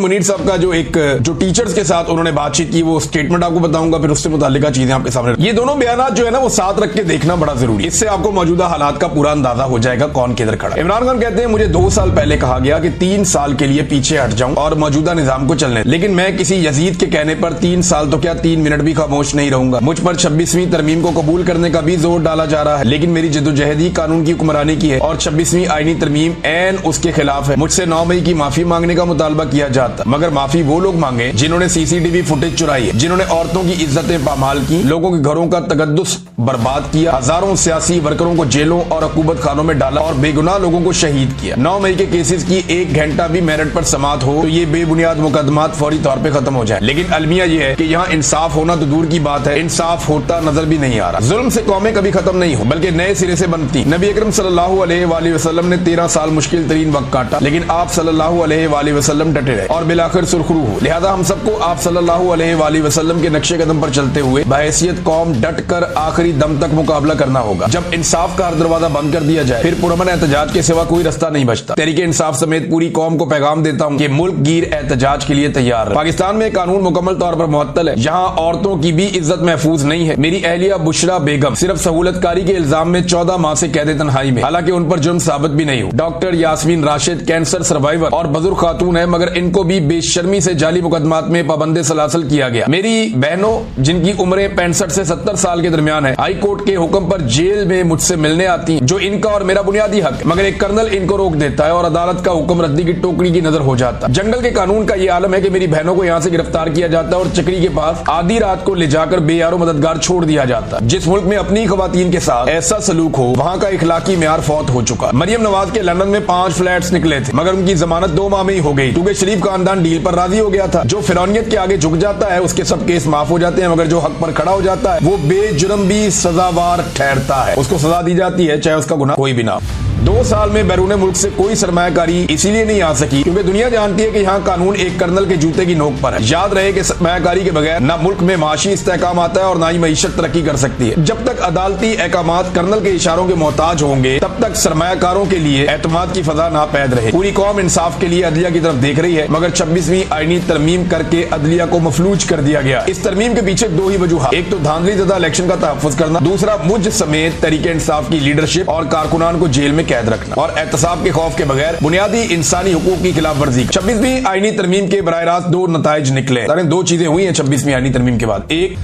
منیر صاحب کا جو ٹیچرز کے ساتھ انہوں نے بات چیت کی وہ سٹیٹمنٹ آپ کو بتاؤں گا، پھر اس سے متعلقہ چیزیں آپ کے سامنے. یہ دونوں بیانات جو ہے نا وہ ساتھ رکھ کے دیکھنا بڑا ضروری ہے. اس سے آپ کو موجودہ حالات کا پورا اندازہ ہو جائے گا کون کدھر کھڑا. عمران خان کہتے ہیں مجھے 2 سال پہلے کہا گیا کہ 3 سال کے لیے پیچھے ہٹ جاؤں اور موجودہ نظام کو چلنے، لیکن میں کسی یزید کے کہنے پر 3 سال تو کیا 3 منٹ بھی خاموش نہیں رہوں گا. مجھ پر 26ویں ترمیم کو قبول کرنے کا بھی زور ڈالا جا رہا ہے، لیکن میری جدوجہد ہی قانون کی حکمرانی کی ہے اور 26ویں آئینی ترمیم عین اس کے خلاف ہے. مجھ سے 9 مئی کی معافی مانگنے کا مطالبہ کیا جاتا، مگر معافی وہ لوگ مانگے جنہوں نے CCTV فوٹیج چرائی ہے، جنہوں نے عورتوں کی عزتیں پامال کی، لوگوں کے گھروں کا تقدس برباد کیا، ہزاروں سیاسی ورکروں کو جیلوں اور عقوبت خانوں میں ڈالا اور بے گناہ لوگوں کو شہید کیا. 9 مئی کے کیسز کی 1 گھنٹہ بھی میرٹ پر سماعت ہو تو یہ بے بنیاد مقدمات فوری طور پہ ختم ہو جائے. لیکن المیہ یہ ہے کہ یہاں انصاف ہونا تو دور کی بات ہے، انصاف ہوتا نظر بھی نہیں آ رہا. ظلم سے قومیں کبھی ختم نہیں ہو بلکہ نئے سرے سے بنتی. نبی اکرم صلی اللہ علیہ وآلہ وسلم نے 13 سال مشکل ترین وقت کاٹا، لیکن آپ صلی اللہ علیہ وآلہ وسلم ڈٹے رہے اور بالآخر سرخرو ہو. لہذا ہم سب کو آپ صلی اللہ علیہ وآلہ وسلم کے نقشے قدم پر چلتے ہوئے بحیثیت قوم ڈٹ کر آخری دم تک مقابلہ کرنا ہوگا. جب انصاف کا ہر دروازہ بند کر دیا جائے پھر پرامن احتجاج کے سوا کوئی رستہ نہیں بچتا. تحریک انصاف سمیت پوری قوم کو پیغام دیتا ہوں کہ ملک گیر احتجاج کے لیے تیار ہے. پاکستان میں قانون مکمل طور پر معطل ہے، یہاں عورتوں کی بھی عزت محفوظ نہیں ہے. میری اہلیہ بشرا بیگم صرف سہولت کاری کے الزام میں 14 ماہ سے قید تنہائی میں، حالانکہ ان پر جرم ثابت بھی نہیں ہو. Doctor Yasmin Rashid cancer survivor اور بزرگ خاتون ہے، مگر ان کو بھی بے شرمی سے جعلی مقدمات میں پابند سلاسل کیا گیا. میری بہنوں جن کی عمریں 65 سے 70 سال کے درمیان ہے، ہائی کورٹ کے حکم پر جیل میں مجھ سے ملنے آتی ہیں، جو ان کا اور میرا بنیادی حق ہے، مگر ایک کرنل ان کو روک دیتا ہے اور عدالت کا حکم ردی کی ٹوکری کی نظر ہو جاتا. جنگل کے قانون کا یہ عالم ہے کہ میری بہنوں کو یہاں سے گرفتار کیا جاتا ہے اور چکری کے پاس آدھی رات کو لے جا کر بے یار و مددگار چھوڑ دیا جاتا. جس ملک میں اپنی خواتین کے ساتھ ایسا سلوک ہو وہاں کا اخلاقی معیار فوت ہو چکا. مریم نواز کے لندن میں 5 فلیٹس نکلے تھے، مگر ان کی ضمانت 2 ماہ میں ہی ہو گئی کیونکہ شریف خاندان ڈیل پر راضی ہو گیا تھا. جو فرعونیت کے آگے جھک جاتا ہے اس کے سب کیس معاف ہو جاتے ہیں، مگر جو حق پر کھڑا ہو جاتا ہے وہ بے جرم بھی سزاوار ٹھہرتا ہے. اس کو سزا دی جاتی ہے چاہے اس کا گناہ کوئی بھی نہ ہو. 2 سال میں بیرون ملک سے کوئی سرمایہ کاری اسی لیے نہیں آ سکی کیونکہ دنیا جانتی ہے کہ یہاں قانون ایک کرنل کے جوتے کی نوک پر ہے. یاد رہے کہ سرمایہ کاری کے بغیر نہ ملک میں معاشی استحکام آتا ہے اور نہ ہی معیشت ترقی کر سکتی ہے. جب تک عدالتی احکامات کرنل کے اشاروں کے محتاج ہوں گے تب تک سرمایہ کاروں کے لیے اعتماد کی فضا ناپید رہے. پوری قوم انصاف کے لیے عدلیہ کی طرف دیکھ رہی ہے، مگر 26ویں آئینی ترمیم کر کے عدلیہ کو مفلوج کر دیا گیا. اس ترمیم کے پیچھے 2 ہی وجوہات، ایک تو دھاندلی زدہ الیکشن کا تحفظ کرنا، دوسرا مجھ سمیت تحریک انصاف کی لیڈرشپ اور کارکنان کو جیل میں قید رکھنا اور احتساب کے خوف کے بغیر بنیادی انسانی حقوق کی خلاف ورزی. 26ویں آئینی ترمیم کے براہ راست 2 نتائج نکلے. 2 چیزیں ہوئی ہیں 26ویں آئینی ترمیم کے بعد. ایک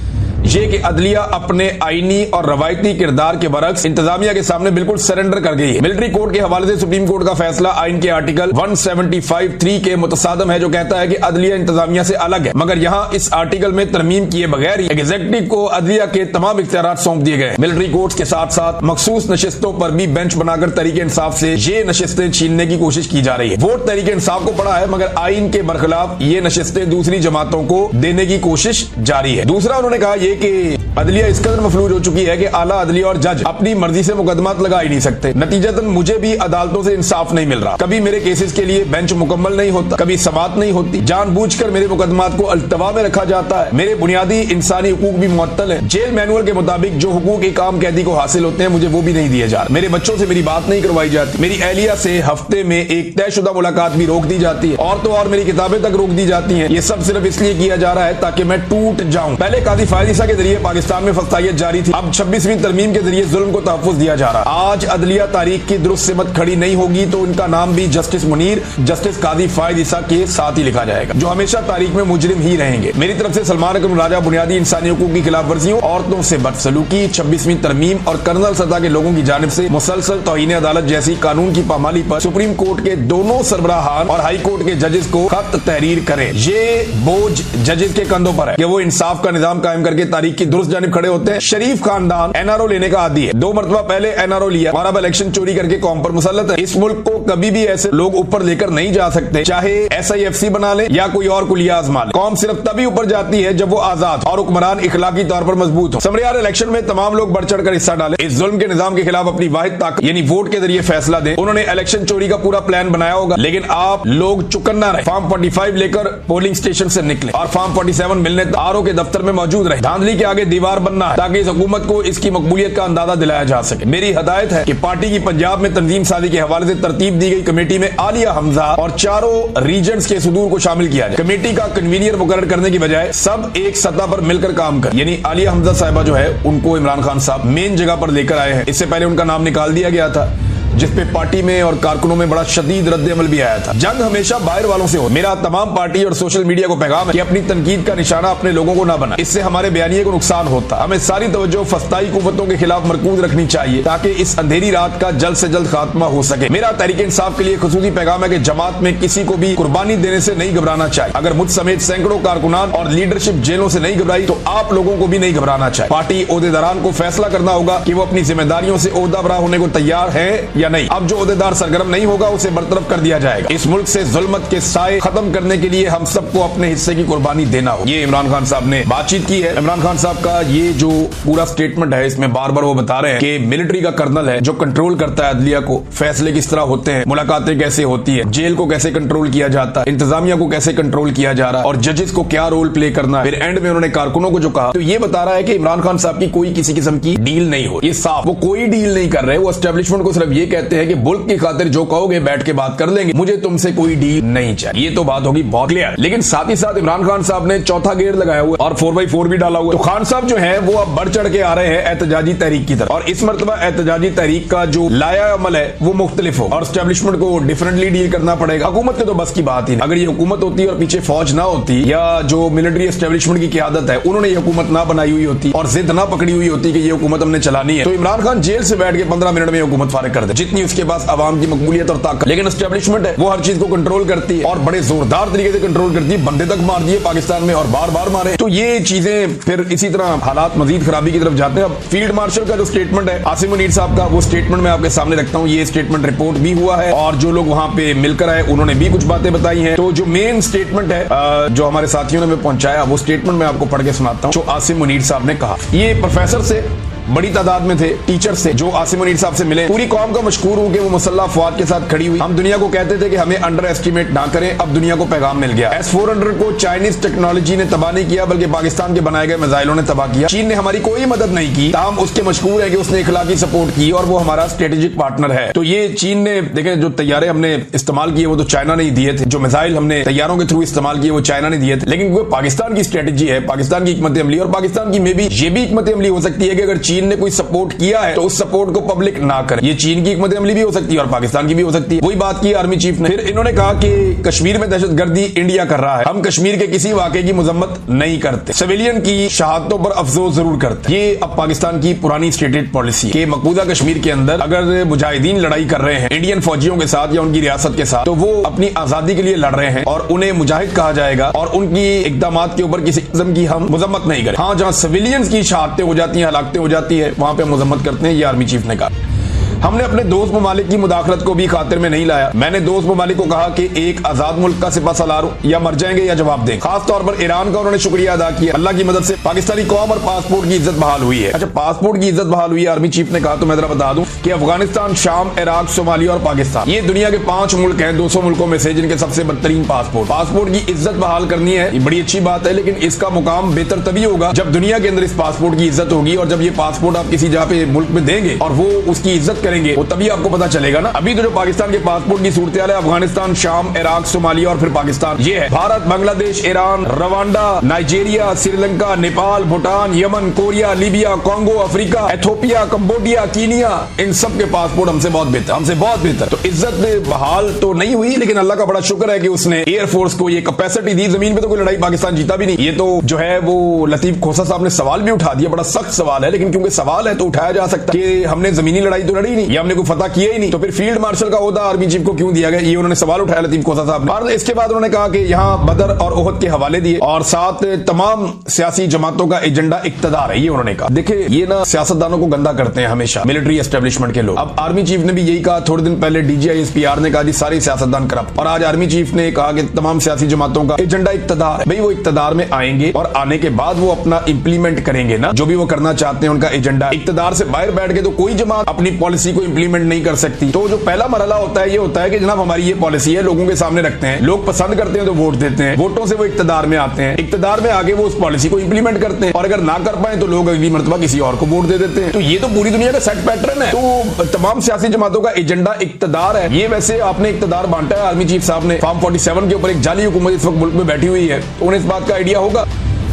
یہ کہ عدلیہ اپنے آئینی اور روایتی کردار کے برعکس انتظامیہ کے سامنے بالکل سرنڈر کر گئی ہے. ملٹری کورٹ کے حوالے سے سپریم کورٹ کا فیصلہ آئین کے آرٹیکل 175(3) کے متصادم ہے جو کہتا ہے کہ عدلیہ انتظامیہ سے الگ ہے، مگر یہاں اس آرٹیکل میں ترمیم کیے بغیر ہی ایگزیکٹو کو عدلیہ کے تمام اختیارات سونپ دیے گئے. ملٹری کورٹس کے ساتھ ساتھ مخصوص نشستوں پر بھی بینچ بنا کر تحریک انصاف سے یہ نشستیں چھیننے کی کوشش کی جا رہی ہے. ووٹ تحریک انصاف کو پڑا ہے مگر آئین کے برخلاف یہ نشستیں دوسری جماعتوں کو دینے کی کوشش جاری ہے. دوسرا انہوں نے کہا یہ کہ عدلیہ اس قدر مفلوج ہو چکی ہے کہ اعلیٰ عدلیہ اور جج اپنی مرضی سے مقدمات لگا ہی نہیں سکتے. نتیجتاً مجھے بھی عدالتوں سے انصاف نہیں مل رہا. کبھی میرے کیسز کے لیے بینچ مکمل نہیں ہوتا، کبھی سماعت نہیں ہوتی، جان بوجھ کر میرے مقدمات کو التوا میں رکھا جاتا ہے. میرے بنیادی انسانی حقوق بھی معطل ہیں. جیل مینول کے مطابق جو حقوق ایک عام قیدی کو حاصل ہوتے ہیں مجھے وہ بھی نہیں دیے جا رہے. میرے بچوں سے میری بات نہیں کروائی جاتی. میری اہلیہ سے ہفتے میں ایک طے شدہ ملاقات بھی روک دی جاتی ہے. اور تو اور میری کتابیں تک روک دی جاتی ہیں. یہ سب صرف اس لیے کیا جا رہا ہے تاکہ میں ٹوٹ جاؤں. پہلے قاضی فائز عیسیٰ کے ذریعے پاکستان میں فسطائیت جاری تھی، اب 26ویں ترمیم کے ذریعے ظلم کو تحفظ دیا جا رہا. آج عدلیہ تاریخ کی درست سمت کھڑی نہیں ہوگی تو ان کا نام بھی جسٹس منیر، جسٹس قاضی فائز عیسیٰ کے ساتھ ہی لکھا جائے گا، جو ہمیشہ تاریخ میں مجرم ہی رہیں گے. میری طرف سے سلمان اکرم راجہ بنیادی انسانی حقوق کی خلاف ورزیوں، عورتوں سے بدسلوکی، 26ویں ترمیم اور کرنل سطح کے لوگوں کی جانب سے مسلسل توہین عدالت جیسی قانون کی پامالی پر سپریم کورٹ کے دونوں سربراہان اور ہائی کورٹ کے ججز کو خط تحریر کریں. یہ بوجھ ججز کے کندھوں پر ہے کہ وہ انصاف کا نظام قائم کر کے تاریخ کی درست جانب کھڑے ہوتے ہیں. شریف خاندان NRO لینے کا عادی ہے، 2 مرتبہ پہلے NRO لیا اور اب الیکشن چوری کر کے قوم پر مسلط ہے. اس ملک کو کبھی بھی ایسے لوگ اوپر لے کر نہیں جا سکتے، چاہے SIFC بنا لے یا کوئی اور کلیہ آزما لے. قوم صرف تبھی اوپر جاتی ہے جب وہ آزاد اور حکمران اخلاقی طور پر مضبوط ہو. سمریار الیکشن میں تمام لوگ بڑھ چڑھ کر حصہ ڈالیں، اس ظلم کے نظام کے خلاف اپنی واحد طاقت یعنی ووٹ کے ذریعے فیصلہ دیں. انہوں نے الیکشن چوری کا پورا پلان بنایا ہوگا لیکن آپ لوگ چکن نہ رہے. فارم 45 لے کر پولنگ اسٹیشن سے نکلے اور فارم 47 ملنے RO کے دفتر میں موجود رہے. धांधली के आगे दीवार बनना है ताकि इस हुकूमत को इसकी मकबूलियत का अंदाजा दिलाया जा सके। मेरी हदायत है कि पार्टी की पंजाब में तंजीम साजी के हवाले से तरतीब दी गई कमेटी में आलिया हमजा और चारों रीजन्स के सुदूर को शामिल किया जाए। कमेटी का कन्वीनियर मुकर्रर करने की बजाय सब एक सतह पर मिलकर काम कर, यानी आलिया हमजा साहिबा जो है उनको इमरान खान साहब मेन जगह पर लेकर आए हैं। इससे पहले उनका नाम निकाल दिया गया था, जिसपे पार्टी में और कारकुनों में बड़ा शदीद रद्द अमल भी आया था। जंग हमेशा बाहर वालों से हो। मेरा तमाम पार्टी और सोशल मीडिया को पैगाम है कि अपनी तनकीद का निशाना अपने लोगों को ना बना, इससे हमारे बयानिए को नुकसान होता। हमें सारी तवज्जो फस्ताई कुव्वतों के खिलाफ मरकूज रखनी चाहिए ताकि इस अंधेरी रात का जल्द से जल्द खात्मा हो सके। मेरा तहरीक इंसाफ के लिए खुसूसी पैगाम है कि जमात में किसी को भी कुर्बानी देने से नहीं घबराना चाहिए। अगर मुझ समेत सैकड़ों कारकुनान और लीडरशिप जेलों से नहीं घबराई तो आप लोगों को भी नहीं घबराना चाहिए। पार्टी ओहदेदारान को फैसला करना होगा कि वो अपनी जिम्मेदारियों से ओहदा बरा होने को तैयार है या नहीं। अब जो ओहदेदार सरगर्म नहीं होगा उसे बरतरफ कर दिया जाएगा। इस मुल्क से जुल्मत के साए खत्म करने के लिए हम सबको अपने हिस्से की कुर्बानी देना हो। ये इमरान खान साहब ने बातचीत की है। इमरान खान साहब का ये जो पूरा स्टेटमेंट है इसमें बार बार वो बता रहे हैं कि मिलिट्री का कर्नल है जो कंट्रोल करता है अदलिया को, फैसले किस तरह होते हैं, मुलाकातें कैसे होती है, जेल को कैसे कंट्रोल किया जाता है, इंतजामिया को कैसे कंट्रोल किया जा रहा है और जजेस को क्या रोल प्ले करना है। फिर एंड में उन्होंने कारकुनों को जो कहा तो ये बता रहा है कि इमरान खान साहब की कोई किसी किस्म की डील नहीं हो। ये साफ वो कोई डील नहीं कर रहे। वो एस्टेब्लिशमेंट को सिर्फ ये कहते हैं कि मुल्क की खातिर जो कहोगे बैठ के बात कर लेंगे, मुझे तुमसे कोई डील नहीं चाहिए। ये तो बात होगी बहुत क्लियर। लेकिन साथ ही साथ इमरान खान साहब ने चौथा गेयर लगाया हुआ और 4x4 भी डाला हुआ। तो खान साहब जो है वो अब बढ़ चढ़ के आ रहे हैं एहतजाजी तहरीक की तरफ और इस मरतबा एहतजाजी तहरीक का जो लाया अमल है वो मुख्तलिफ हो और एस्टेब्लिशमेंट को डिफरेंटली डील करना पड़ेगा। हुकूमत के तो बस की बात ही नहीं। अगर ये हुकूमत होती और पीछे फौज ना होती या जो मिलिट्री एस्टेब्लिशमेंट की क़यादत है उन्होंने ये हुकूमत ना बनाई हुई होती और जिद ना पकड़ी हुई होती कि ये हुकूमत हमने चलानी है, तो इमरान खान जेल से बैठ के 15 मिनट में हुकूमत फारिग कर दे, जितनी उसके पास आवाम की मकबूलियत और ताकत। लेकिन एस्टेब्लिशमेंट है वो हर चीज को कंट्रोल करती है और बड़े जोरदार तरीके से कंट्रोल करती है। बंदे तक मार दिए पाकिस्तान में और बार बार मारे। तो ये चीजें फिर इसी तरह हालात मजीद खराबी की तरफ जाते हैं। अब फील्ड मार्शल का जो स्टेटमेंट है आसिम मुनीर साहब का, वो स्टेटमेंट मैं आपके सामने रखता हूँ। ये स्टेटमेंट रिपोर्ट भी हुआ है और जो लोग वहां पे मिलकर आए उन्होंने भी कुछ बातें बताई हैं। तो जो मेन स्टेटमेंट है जो हमारे साथियों ने हमें पहुंचाया वो स्टेटमेंट मैं आपको पढ़ के सुनाता हूँ जो आसिम मुनीर साहब ने कहा। ये प्रोफेसर से बड़ी तादाद में थे, टीचर से जो आसिम मुनीर साहब से मिले। पूरी कौम का मशकूर हूं कि वो मुसल्लह अफवाज के साथ खड़ी हुई। हम दुनिया को कहते थे कि हमें अंडर एस्टिमेट ना करें, अब दुनिया को पैगाम मिल गया। S-400 को चाइनीज टेक्नोलॉजी ने तबाह नहीं किया बल्कि पाकिस्तान के बनाए गए मिसाइलों ने तबाह किया। चीन ने हमारी कोई मदद नहीं की, ताहम उसके मशकूर है कि उसने इखलाकी सपोर्ट की और वो हमारा स्ट्रेटेजिक पार्टनर है। तो ये चीन ने देखें जो तैयारे हमने इस्तेमाल किए वो तो चाइना ने ही दिए थे, जो मिसाइल हमने तैयारों के थ्रू इस्तेमाल किए वो चाइना ने दिए थे। लेकिन वो पाकिस्तान की स्ट्रेटेजी है, पाकिस्तान की हिकमत अमली और पाकिस्तान की में भी ये भी हिकमत अमली हो सकती है कि अगर चीन ने कोई सपोर्ट किया है तो उस सपोर्ट को पब्लिक ना करे। ये चीन की हिकमत अमली भी हो सकती है और पाकिस्तान की भी हो सकती है। वही बात की आर्मी चीफ ने। फिर इन्होंने कहा कि कश्मीर में दहशतगर्दी इंडिया कर रहा है, हम कश्मीर के किसी वाकये की मजम्मत नहीं करते, सिविलियन की शहादतों पर अफसोस जरूर करते। ये अब पाकिस्तान की पुरानी स्टेटेड पॉलिसी के मकबूजा कश्मीर के अंदर अगर मुजाहिदीन लड़ाई कर रहे हैं इंडियन फौजियों के साथ या उनकी रियासत के साथ तो वो अपनी आजादी के लिए लड़ रहे हैं और उन्हें मुजाहिद कहा जाएगा और उनकी इकदामात के ऊपर किसी किस्म की हम मजम्मत नहीं करें। हाँ, जहां सिविलियंस की शहादतें हो जाती हैं, हलाकतें हो जाती है, वहां पे मजम्मत करते हैं। ये आर्मी चीफ ने कहा। हमने अपने दोस्त ममालिक की मुदाखलत को भी खातिर में नहीं लाया। मैंने दोस्त ममालिक को कहा कि एक आजाद मुल्क का सिपा सलार या मर जाएंगे या जवाब दें। खास तौर पर ईरान का उन्होंने शुक्रिया अदा किया। अल्लाह की मदद से पाकिस्तानी कौम और पासपोर्ट की इज्जत बहाल हुई है। अच्छा, पासपोर्ट की इज्जत बहाल हुई है आर्मी चीफ ने कहा। तो मैं जरा बता दूं कि अफगानिस्तान, शाम, इराक, सोमालिया और पाकिस्तान ये दुनिया के 5 मुल्क हैं 200 मुल्कों में से जिनके सबसे बदतरीन पासपोर्ट की इज्जत बहाल करनी है। ये बड़ी अच्छी बात है, लेकिन इसका मुकाम बेहतर तभी होगा जब दुनिया के अंदर इस पासपोर्ट की इज्जत होगी और जब ये पासपोर्ट आप किसी जगह पे मुल्क में देंगे और वो उसकी इज्जत करेंगे वो तभी आपको पता चलेगा ना। अभी तो जो पाकिस्तान के पासपोर्ट की सूरत है अफगानिस्तान, शाम, इराक, सोमालिया और फिर पाकिस्तान ये है। Bharat, Bangladesh, Iran, Rwanda, Nigeria, Sri Lanka, Nepal, Bhutan, Yemen, Korea, Libya, Congo, Africa, Ethiopia, Cambodia, Kenya, इन सब के पासपोर्ट हमसे बहुत बेहतर। तो इज्जत बहाल तो नहीं हुई, लेकिन अल्लाह का बड़ा शुक्र है कि उसने एयरफोर्स को ये कैपेसिटी दी। जमीन पे तो कोई लड़ाई पाकिस्तान जीता भी नहीं। ये तो जो है वो लतीफ खोसा साहब ने सवाल भी उठा दिया, बड़ा सख्त सवाल है, लेकिन क्योंकि सवाल है तो उठाया जा सकता है कि हमने जमीनी लड़ाई तो लड़ी नहीं या हमने कोई फतह किया ही नहीं, तो फिर फील्ड मार्शल का ओहदा आर्मी चीफ को क्यों दिया गया, ये उन्होंने सवाल उठाया लतीफ खोसा साहब ने। और इसके बाद उन्होंने कहा कि यहाँ बदर और ओहद के हवाले दिए और साथ तमाम सियासी जमातों का एजेंडा इक्तदार है, ये उन्होंने कहा। देखिए ये ना सियासतदानों को गंदा करते हैं हमेशा मिलिट्री एस्टेब्लिशमेंट के लोग। अब आर्मी चीफ ने भी यही कहा, थोड़े दिन पहले DGISPR ने कहा जी सारे सियासतदान करप्ट, और आज आर्मी चीफ ने कहा कि तमाम सियासी जमातों का एजेंडा इक्तदार है। भाई वो इक्तदार में आएंगे और आने के बाद वो अपना इंप्लीमेंट करेंगे ना, जो भी वो करना चाहते हैं उनका एजेंडा। इक्तदार से बाहर बैठ के तो कोई जमात अपनी पॉलिसी पॉलिसी को इंप्लीमेंट नहीं कर सकती। तो जो पहला मरहला होता है ये होता है कि जनाब हमारी ये पॉलिसी है, लोगों के सामने रखते हैं, लोग पसंद करते हैं तो वोट देते हैं, वोटों से वो इक्तदार में आते हैं, इक्तदार में आगे वो उस पॉलिसी को इंप्लीमेंट करते हैं, और अगर ना कर पाए तो लोग अगली मर्तबा किसी और को वोट दे देते हैं। तो ये तो पूरी दुनिया का सेट पैटर्न है। तो तमाम सियासी जमातों का एजेंडा इक्तदार है। ये वैसे आपने इक्तदार बांटा है, आर्मी चीफ साहब ने फॉर्म 47 के ऊपर एक जाली हुकूमत इस वक्त मुल्क में बैठी हुई है, तो उन्हें इस बात का आइडिया होगा।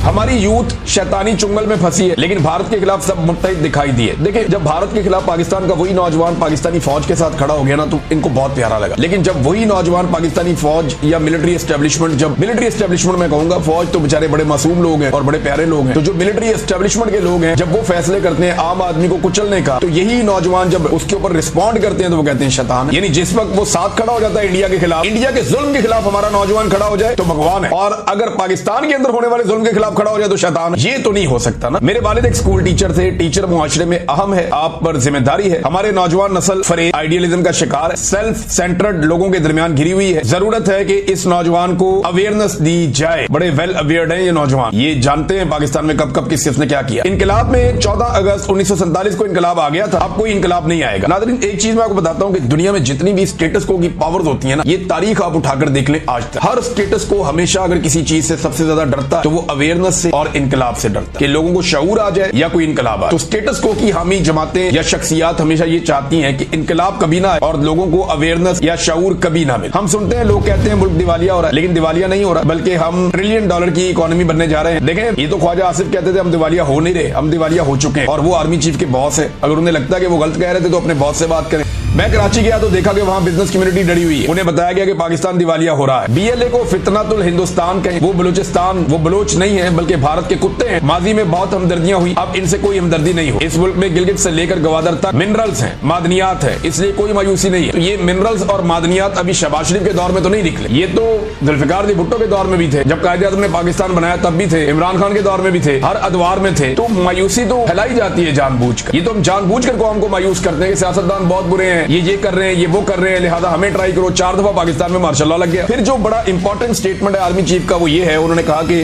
हमारी यूथ शैतानी चुंगल में फंसी है, लेकिन भारत के खिलाफ सब मुत्तहिद दिखाई दिए। देखिए, जब भारत के खिलाफ पाकिस्तान का वही नौजवान पाकिस्तानी फौज के साथ खड़ा हो गया ना, तो इनको बहुत प्यारा लगा। लेकिन जब वही नौजवान पाकिस्तानी फौज या मिलिट्री एस्टेब्लिशमेंट, जब मिलिट्री एस्टेब्लिशमेंट मैं कहूंगा, फौज तो बेचारे बड़े मासूम लोग हैं और बड़े प्यारे लोग हैं, तो जो मिलिट्री एस्टेब्लिशमेंट के लोग हैं, जब वो फैसले करते हैं आम आदमी को कुचलने का, तो यही नौजवान जब उसके ऊपर रिस्पॉन्ड करते हैं तो वो कहते हैं शैतान है। यानी जिस वक्त वो साथ खड़ा हो जाता है इंडिया के खिलाफ, इंडिया के जुल्म के खिलाफ हमारा नौजवान खड़ा हो जाए तो भगवान है, और अगर पाकिस्तान के अंदर होने वाले जुल्म के खिलाफ खड़ा हो जाए तो शैतान। ये तो नहीं हो सकता ना। मेरे वालिद एक स्कूल टीचर थे। टीचर मुआशरे में अहम है, आप पर जिम्मेदारी है। हमारे नौजवान नस्ल फरेब आइडियलिज्म का शिकार है, सेल्फ सेंटर्ड लोगों के दरमियान घिरी हुई है। जरूरत है कि इस नौजवान को अवेयरनेस दी जाए। बड़े वेल अवेयर्ड है ये नौजवान, ये जानते हैं पाकिस्तान में कब कब किस किसने क्या किया। इनकलाब में 14 अगस्त 1947 को इनकलाब आ गया था, अब कोई इनकलाब नहीं आएगा। नाज़रीन, एक चीज मैं आपको बताता हूं कि दुनिया में जितनी भी स्टेटस को की पावर्स होती है ना, ये तारीख आप उठाकर देख लें आज तक, हर स्टेटस को हमेशा अगर किसी चीज से सबसे ज्यादा डरता है तो वो अवेयरनेस से और इनकलाब से डरता है, कि लोगों को शऊर आ जाए या कोई इनकलाब आए। तो स्टेटस को की हामी जमातें या शख्सियात हमेशा ये चाहती हैं कि इनकलाब कभी ना आए और लोगों को अवेयरनेस या शऊर कभी ना मिले। हम सुनते हैं, लोग कहते हैं मुल्क दिवालिया हो रहा है, लेकिन दिवालिया नहीं हो रहा, बल्कि हम $1 ट्रिलियन की इकोनॉमी बनने जा रहे हैं। देखें, ये तो ख्वाजा आसिफ कहते थे हम दिवालिया हो नहीं रहे, हम दिवालिया हो चुके हैं, और वो आर्मी चीफ के बॉस है। अगर उन्हें लगता है कि वो गलत कह रहे थे तो अपने बॉस से बात करें। मैं कराची गया तो देखा कि वहां बिजनेस कम्युनिटी डरी हुई है। उन्हें बताया गया कि पाकिस्तान दिवालिया हो रहा है। BLA को फितनातुल हिंदुस्तान कहें, वो बलूचिस्तान, वो बलोच नहीं है बल्कि भारत के कुत्ते हैं। माजी में बहुत हमदर्दियां हुई, अब इनसे कोई हमदर्दी नहीं हो। इस मुल्क में गिलगित से लेकर गवादर तक मिनरल्स हैं, मादनियात है, इसलिए कोई मायूसी नहीं है। तो ये मिनरल्स और मादनियात अभी शहबाज शरीफ के दौर में तो नहीं निकले, ये तो जुल्फिकार अली भुट्टो के दौर में भी थे, जब कायदे आज़म ने पाकिस्तान बनाया तब भी थे, इमरान खान के दौर में भी थे, हर अदवार में थे। तो मायूसी तो फैलाई जाती है जानबूझकर। ये तो हम जानबूझकर कौम को मायूस करते हैं कि सियासतदान बहुत बुरे हैं, ये कर रहे हैं, ये वो कर रहे हैं, लिहाजा हमें ट्राई करो। 4 दफा पाकिस्तान में मार्शल लॉ लग गया। फिर जो बड़ा इंपॉर्टेंट स्टेटमेंट है आर्मी चीफ का वो ये है, उन्होंने कहा कि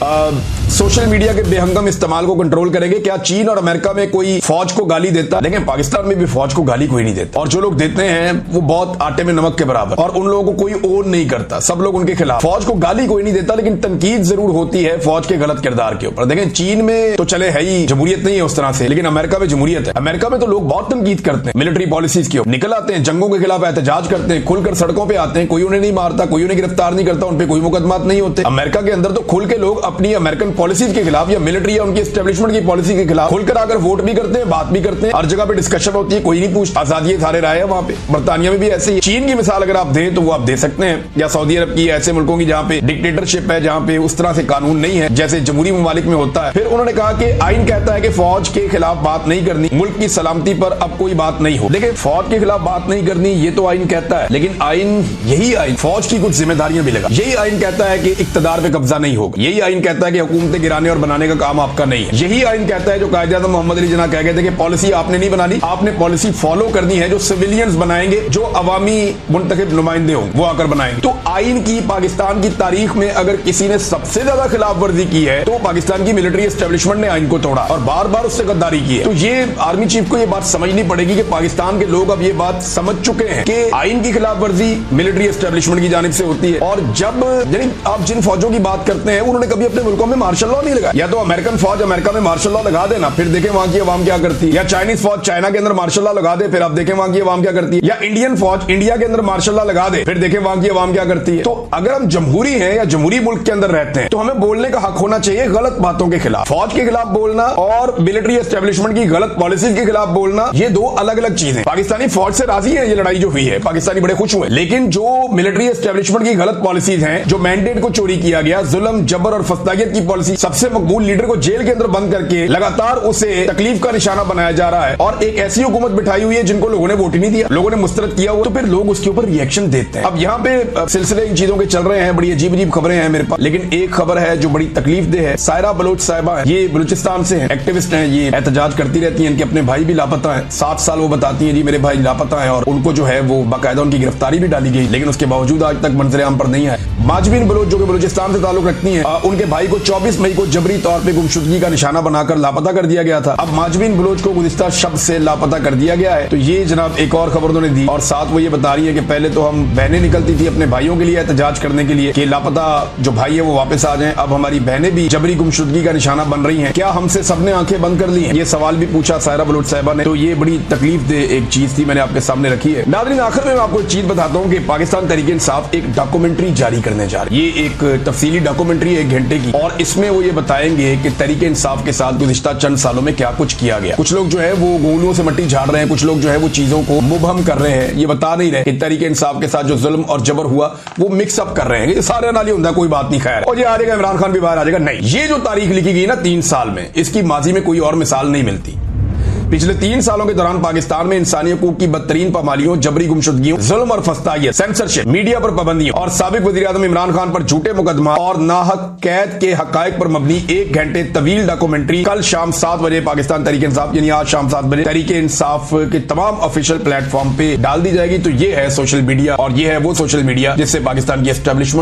सोशल मीडिया के बेहंगम इस्तेमाल को कंट्रोल करेंगे। क्या चीन और अमेरिका में कोई फौज को गाली देता? लेकिन पाकिस्तान में भी फौज को गाली कोई नहीं देता, और जो लोग देते हैं वो बहुत आटे में नमक के बराबर, और उन लोगों को कोई ओन नहीं करता, सब लोग उनके खिलाफ। फौज को गाली कोई नहीं देता, लेकिन तनकीद जरूर होती है फौज के गलत किरदार के ऊपर। देखें, चीन में तो चले है ही, जमहूरियत नहीं है उस तरह से, लेकिन अमेरिका में जमहूरियत है। अमेरिका में तो लोग बहुत तनकीद करते हैं मिलिट्री पॉलिसीज की, निकल आते हैं, जंगों के खिलाफ एहतजाज करते हैं, खुलकर सड़कों पे आते हैं, कोई उन्हें नहीं मारता, कोई उन्हें गिरफ्तार नहीं करता, उन पे कोई मुकदमात नहीं होते। अमेरिका के अंदर तो खुल के लोग अपनी अमेरिकन पॉलिसीज के खिलाफ या मिलिट्री या उनकी एस्टेब्लिशमेंट की पॉलिसी के खिलाफ खुलकर आकर वोट भी करते हैं, बात भी करते हैं, हर जगह पे डिस्कशन होती है, कोई नहीं पूछता, आजादी सारे राय है वहां पे। बरतानिया में भी ऐसे ही। चीन की मिसाल अगर आप दें तो वो आप दे सकते हैं, या सऊदी अरब की, ऐसे मुल्कों की जहां पे डिक्टेटरशिप है, जहां पे उस तरह से कानून नहीं है जैसे जमहूरी ममालिक में होता है। फिर उन्होंने कहा कि आइन कहता है कि फौज के खिलाफ बात नहीं करनी, मुल्क की सलामती पर अब कोई बात नहीं हो। देखिए, फौज के खिलाफ बात नहीं करनी ये तो आइन कहता है, लेकिन आइन, यही आइन फौज की कुछ जिम्मेदारियां भी लगा। यही आइन कहता है कि इक्तदार पे कब्जा नहीं होगा, यही आइन कहता है कि हुकूमतें गिराने और बनाने का काम आपका नहीं है। यही आइन कहता है जो कायदे आज़म मोहम्मद अली जिन्ना कह गए थे कि पॉलिसी आपने नहीं बनानी, आपने पॉलिसी फॉलो करनी है जो सिविलियंस बनाएंगे, जो अवामी मुंतखब नुमाइंदे होंगे वो आकर बनाएंगे। तो आइन की पाकिस्तान की तारीख में अगर किसी ने सबसे ज्यादा खिलाफ वर्जी की है तो पाकिस्तान की मिलिट्री एस्टेब्लिशमेंट ने आइन को तोड़ा और बार बार उससे गद्दारी की है। तो ये आर्मी चीफ को ये बात समझनी पड़ेगी कि पाकिस्तान के लोग अब ये बात समझ चुके हैं कि आइन की खिलाफ वर्जी मिलिट्री एस्टेब्लिशमेंट की जानिब से होती है। और जब यानी आप जिन फौजों की बात करते हैं उन्होंने कभी अपने मुल्कों में मार्शल लॉ नहीं लगा। या तो अमेरिकन फौज अमेरिका में मार्शल लॉ लगा देना, फिर देखें वहां की अवाम क्या करती है, या चाइनीज फौज चाइना के अंदर मार्शल लॉ लगा दे, फिर आप देखें वहां की अवाम क्या करती है, या इंडियन फौज इंडिया के अंदर मार्शल लॉ लगा दे, फिर देखें वहां की अवाम क्या करती है। तो अगर हम जमहूरी हैं या जमहूरी मुल्क के अंदर रहते हैं तो हमें बोलने का हक होना चाहिए गलत बातों के खिलाफ। फौज के खिलाफ बोलना और मिलिट्री एस्टेब्लिशमेंट की गलत पॉलिसीज के खिलाफ बोलना ये दो अलग अलग चीजें। पाकिस्तानी फौज से राजी है ये लड़ाई जो हुई है, पाकिस्तानी बड़े खुश हुए, लेकिन जो मिलिट्री एस्टेब्लिशमेंट की गलत पॉलिसीज हैं, जो मैंडेट को चोरी किया गया, जुल्म जबर और फस्तागियत की पॉलिसी, सबसे मकबूल लीडर को जेल के अंदर बंद करके लगातार उसे तकलीफ का निशाना बनाया जा रहा है, और एक ऐसी हुकूमत बिठाई हुई है जिनको लोगों ने वोट ही नहीं दिया, लोगों ने मुस्तरद किया हुआ, तो फिर लोग उसके ऊपर रिएक्शन देते हैं। अब यहाँ पे सिलसिले इन चीजों के चल रहे हैं, बड़ी अजीब अजीब खबरें हैं मेरे पास, लेकिन एक खबर है जो बड़ी तकलीफ दे है। सायरा बलोच साहिबा है, ये बलूचिस्तान से हैं, एक्टिविस्ट हैं, ये एहतजाज करती रहती हैं, इनके अपने भाई भी लापता हैं, 7 साल वो बताती हैं जी मेरे भाई लापता है, और उनको जो है वो बाकायदा उनकी गिरफ्तारी भी डाली गई, लेकिन उसके बावजूद आज तक मंजर आम पर नहीं आए। माजबीन बलोच जो कि बलूचिस्तान से ताल्लुक रखती हैं, उनके भाई को 24 24 मई को जबरी तौर पे गुमशुदगी का निशाना बनाकर लापता कर दिया गया था। अब माजबीन बलोच को गुज़िश्ता शब से लापता कर दिया गया है। तो ये जनाब एक और खबर उन्होंने दी और साथ वो ये बता रही है कि पहले तो हम बहनें निकलती थी अपने भाइयों के लिए एहतजाज करने के लिए कि लापता जो भाई है वो वापस आ जाएं। अब हमारी बहनें भी जबरी गुमशुदगी का निशाना बन रही हैं। क्या हमसे सबने आंखें बंद कर ली हैं? ये सवाल भी पूछा सायरा बलोच साहिबा ने। तो ये बड़ी तकलीफ दे एक चीज थी, मैंने आपके सामने रखी है। नाज़रीन, आखिर में मैं आपको एक चीज बताता हूँ कि पाकिस्तान तहरीक इंसाफ एक डॉक्यूमेंट्री जारी करने जा रही है। ये एक तफसीली डॉक्यूमेंट्री है 1 घंटे की, और इसमें वो ये बताएंगे कि तहरीक इंसाफ के साथ गुज़िश्ता चंद सालों में क्या कुछ किया गया। कुछ लोग जो है वो गोलियों से मट्टी झाड़ रहे हैं, कुछ लोग जो है वो चीजों को मुबहम कर रहे हैं, ये बता नहीं रहे कि तहरीक इंसाफ के साथ जो जुल्म और जबर हुआ वो मिक्स अप कर रहे हैं। ये सारे नाली होता, कोई बात नहीं, खैर। और ये आ जाएगा इमरान खान भी बाहर आ जाएगा, नहीं। ये जो तारीख लिखी गई ना 3 साल में, इसकी माजी में कोई और मिसाल नहीं मिलती। पिछले 3 सालों के दौरान पाकिस्तान में इंसानी हकूक की बदतरीन पामालियों, जबरी गुमशुदगियों, जुल्म और फस्तायत, सेंसरशिप, मीडिया पर पाबंदियों और साबिक वज़ीर-ए-आज़म इमरान खान पर झूठे मुकदमा और नाहक कैद के हकायक पर मबनी 1 घंटे तवील डॉक्यूमेंट्री कल शाम 7 बजे पाकिस्तान तहरीक इंसाफ यानी आज शाम 7 बजे तहरीक इंसाफ के तमाम ऑफिशियल प्लेटफॉर्म पे डाल दी जाएगी। तो ये है सोशल मीडिया, और ये है वो सोशल मीडिया जिससे पाकिस्तान की एस्टेब्लिशमेंट